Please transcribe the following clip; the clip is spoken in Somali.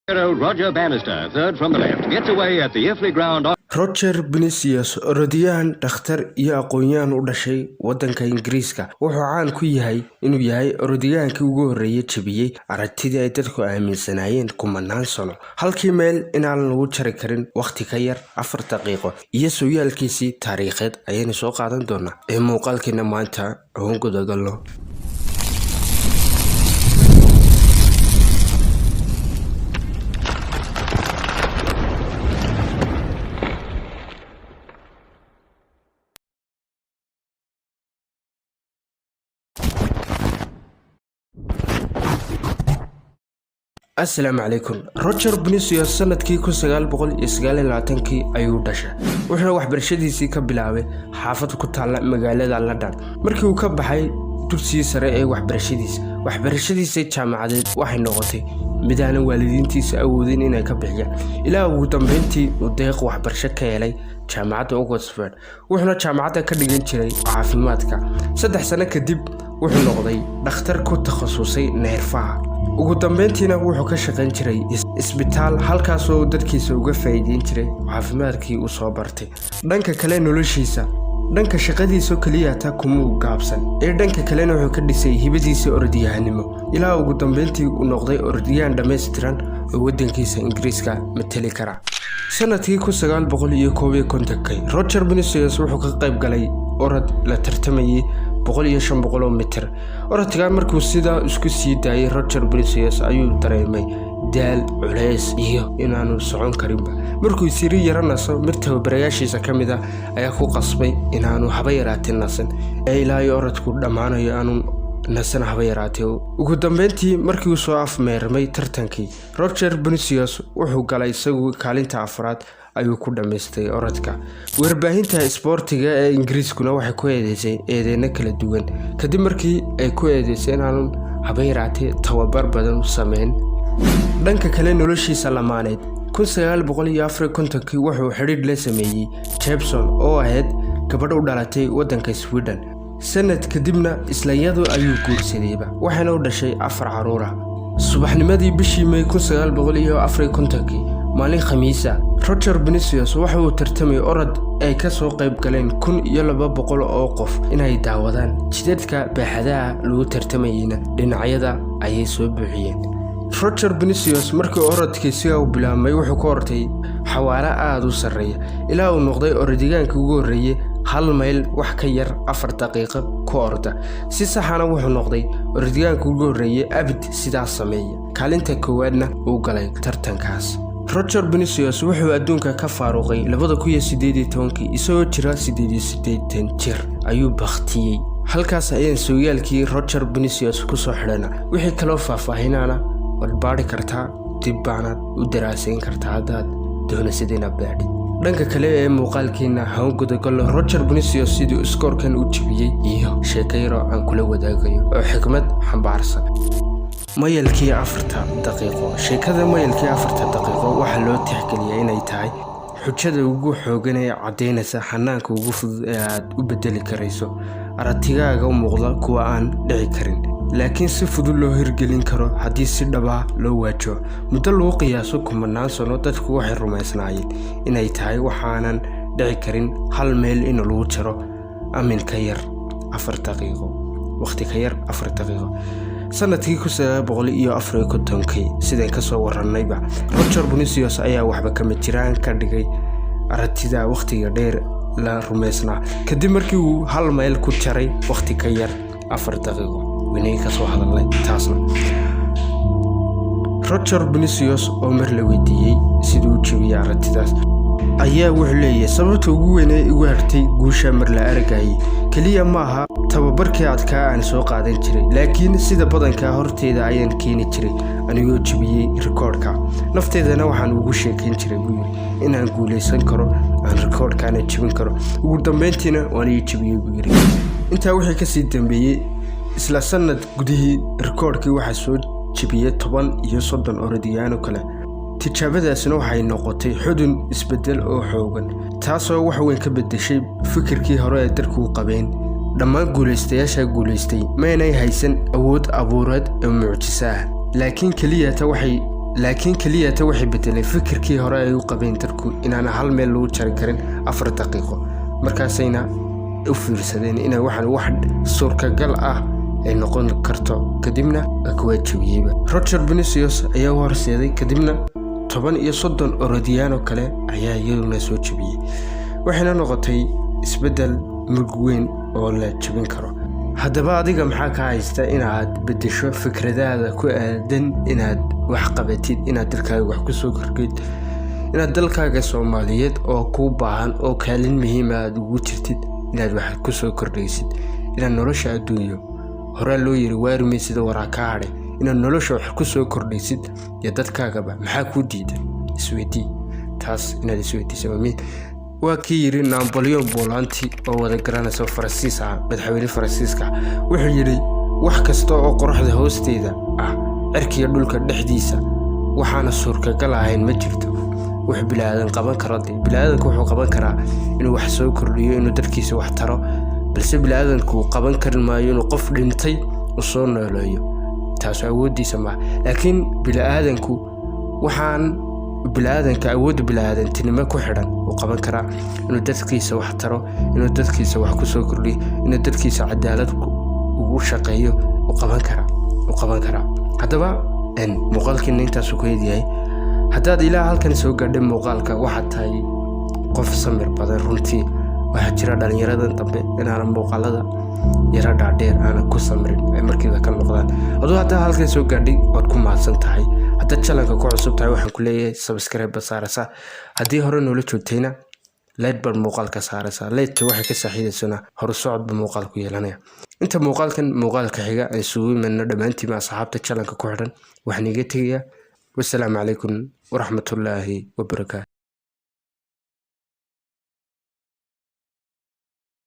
Roger Bannister, third from the left, gets away at the Iffley ground. Roger Vinicius, orodyahan, dhakhtar iyo aqoon-yahan u dhashay waddanka Ingiriiska, wuxuu caan ku yahay inuu yahay orodyahankii ugu horreeyay jabiyay aragtidii ay dadku aaminsanaayeen kumanaan sano. Halkii meel inaan lagu jari karin waqti ka yar 4 daqiiqo iyo sooyaalkiisii taariikheed ayaynu soo qaadan doonaa. Muuqaalkeena maanta ugu gudagalno. السلام عليكم. روجر فينيسيوس sanadkii 1929 ayuu dhashay. Wuxuu waxbarashadiisii ka bilaabay xaafad ku taal magaalada London. Markii uu ka baxay dugsiga sare ee waxbarashadiisa jaamacadeed waxay noqotay mid aan waalidiintiisa awoodin inay ka bixiyaan. Ilaa ugu dambeyntii uu deeq waxbarasho ka helay jaamacadda Oxford. Wuxuuna jaamacadda ka dhigan jiray caafimaadka. 3 sano kadib wuxuu noqday dhakhtar ku takhasusay neerfaha. ugu dambeyntiina wuxuu ka shaqayn jiray isbitaal halkaas oo dadkiisa uga faa'iideyn jiray caafimaadkii uu soo bartay. Dhanka kale noloshiisa, dhanka shaqadiisa kaliya taa kuma gaabsan. Dhanka kalena wuxuu ka dhisay hibadiisa orodyahanimo. Ilaa ugu dambeyntii uu noqday orodyahan dhameystiran oo waddankiisa Ingiriiska matali kara. Sanadkii 1951, Roger Vinicius wuxuu ka qayb galay orod la tartamayay 100 mitir. Orodka markuu sida isku sii daayay Roger Vinicius ayuu dareemay daal, culays iyo inaanu socon karinba. Markuu siri yaranaso mid tababarayaashiisa kamid ah ayaa ku qasbay inaanu haba yaraatin nasan. Ilaa orodku dhamaanayo aanu nasan haba yaraatay. Ugu dambeyntii markii uu soo afmeermay tartankii, Roger Vinicius wuxuu galay isagu kaalinta afraad ayuu ku dhameystay orodka. Warbaahinta isboortiga ee Ingiriiskuna waxay ku eedeysay eedeena kala duwan kadib markii ay ku eedeysay inaanu haba yaraatay tababar badan u sameyn. Dhanka kale noloshiisa lamaaneed 1954 wuxuu xiriir la sameeyay Jepson oo ahayd gabadh u dhalatay waddanka Sweden. sanad kadibna isla iyadoo ayuu guursadayba, waxaana u dhashay 4 caruur ah. subaxnimadii bishii May 1954 maalin Khamiisa, Roger Vinicius wuxuu tartamay orod ay ka soo qayb galeen 1200 oo qof inay daawadaan. jidadka baaxadaha lagu tartamayna dhinacyada ayay soo buuxiyeen. Roger Vinicius markii orodkiisa uu bilaabay wuxuu ka hortay xawaare aad u sareeya ilaa uu noqday orodyahankii ugu horreeyay 1 mayl wax ka yar 4 daqiiqo ku orda. si saxana wuxuu noqday orodyahankii ugu horreeyay abid sidaas sameeya. kaalinta koowaadna uu galay tartankaas. Roger Vinicius wuxuu adduunka ka faaruqay 2018 isagoo jira 88 jir ayuu baktiyay. halkaas ayaan sooyaalkii Roger Vinicius ku soo xidhana. wixii kale faahfaahinana waad baari kartaa, dib baanaad u daraasayn kartaa haddaad doonaysid inaad baadhid. dhanka kale ee muuqaalkeena ha u gudagalno Roger Vinicius sidii iskoorkan u jabiyay iyo sheekayro aan kula wadaagayo oo xikmad xambaarsan. mayalkii 4 daqiiqo. sheekada mayalkii 4 daqiiqo waxaa loo tixgeliyay inay tahay xujada ugu xoogan ee cadeynaysa xanaanka ugu fudud ee aad u bedeli karayso aragtigaaga u muuqda kuwa aan dhici karin, laakiin si fudud loo hirgelin karo haddii si dhab ah loo waajo. muddo lagu qiyaaso kumanaan sano dadku waxay rumaysnaayeen inay tahay waxaanan dhici karin 1 meel in lagu jaro amin ka yar 4 daqiiqo. waqti ka yar 4 daqiiqo. sanadkii 1954 sidaan ka soo warranayba, Roger Vinicius ayaa waxba kama jiraan ka dhigay aragtida waqtiga dheer la rumaysnaa kadib markii uu 1 mayl ku jaray waqti ka yar 4 daqiiqo. winay ka soo hadalay taasna. Roger Vinicius oo mar la weydiiyay siduu u jabiyay aragtidaas ayaa wuxuu leeyahay sababta ugu weyn ee igu hartay guusha mar la aragay kaliya maaha tababarkii adkaa aan soo qaadan jiray, laakiin sida badanka horteeda ayaan keeni jiray anigoo jabiyay rikoodhka. nafteedana waxaan ugu sheekayn jiray inaan guuleysan karo, aan rikoodhkaana jabin karo. ugu dambeyntiina waan ii jabiyay buu yiri. intaa wixii ka sii dambeeyay isla sanad gudihii rikoodhkii waxaa soo jabiyay 10 iyo 30 orodyahan kale. tijaabadaasna waxay noqotay xudun isbedel oo xoogan, taasoo wax weyn ka bedeshay fikirkii hore ee dadku qabeen. dhammaan guuleystayaasha guuleystay ma aanay haysan awood abuureed oo mucjiso ah, laakiin kaliya waxay laakiin kaliya ta waxay bedelay fikirkii hore ay u qabeen dadku inaana hal meel lagu jari karin 4 daqiiqo markaasayna u fiirsadeen inay waxaan wax suurtagal ah ay noqon karto kadibna ku waajibiyay Roger Vinicius ayaa horseeday kadibna 30 orodiyaan oo kale ayaa iyaduna soo jabiyay waxayna noqotay isbedel mug weyn oo la jabin karo haddaba adiga maxaa ka haysta inaad bedesho fikradaada ku aadan inaad wax qabatid inaad dalkaaga wax ku soo kordhid inaad dalkaaga Soomaaliyeed oo ku baahan oo kaalin muhiim ah ugu jirtid inaad wax ku soo kordhaysid inaad nolosha adduunyo hore loo yiri waarmay sida warakaade inaad nolosha wax ku soo kordhaysid ya dadkaagaba maxaa ku diidan isweydii taas inaad isweydiiso waa kii yiri Napoleon Bolanti oo wada garanaysa Faransiiska madaxweyne Faransiiska wuxuu yiri wax kasta oo qorraxda hoosteeda ah cirkiga dhulka dhexdiisa waxaana suurtagal ahayn ma jirto wax bilaadan qaban karo bilaadanku wuxuu qaban karaa inuu wax soo kordhiyo inuu dadkiisa wax taro balse bilaadanku qaban karin maayo inuu qof dhintay u soo nooleeyo taas awoodiisa ma laakiin bilaadanku waxaan bilaadanka awood bilaadantinimo ku xidhan oo qaban kara inuu dadkiisa wax taro inuu dadkiisa wax ku soo kordhiyo inuu dadkiisa cadaalad ugu shaqeeyo oo qaban kara haddaba muuqaalkii intaas ku yeediyay haddaad ilaa halkan soo gaadhay muuqaalka waxa tahay qof samir badan runtii waxa jira dhalinyarada dambe inaan muuqaalada yara dhaadheer aan ku samrin markiiba ka noqdaan adoo hadda halkan soo gaadhay waad ku mahadsan tahay hadda channelka ku cusub tahay waxaan ku leeyahay subscribe saarasa haddii hore noola joogtayna like bar muuqaalka saarasa like waxa ka saaxiidaysana hor socod muuqaalku yeelanaya inta muuqaalka xiga ay soo imanna dhamaantii asxaabta channelka ku xidhan waxaan iga tagayaa والسلام عليكم ورحمة الله وبركاته.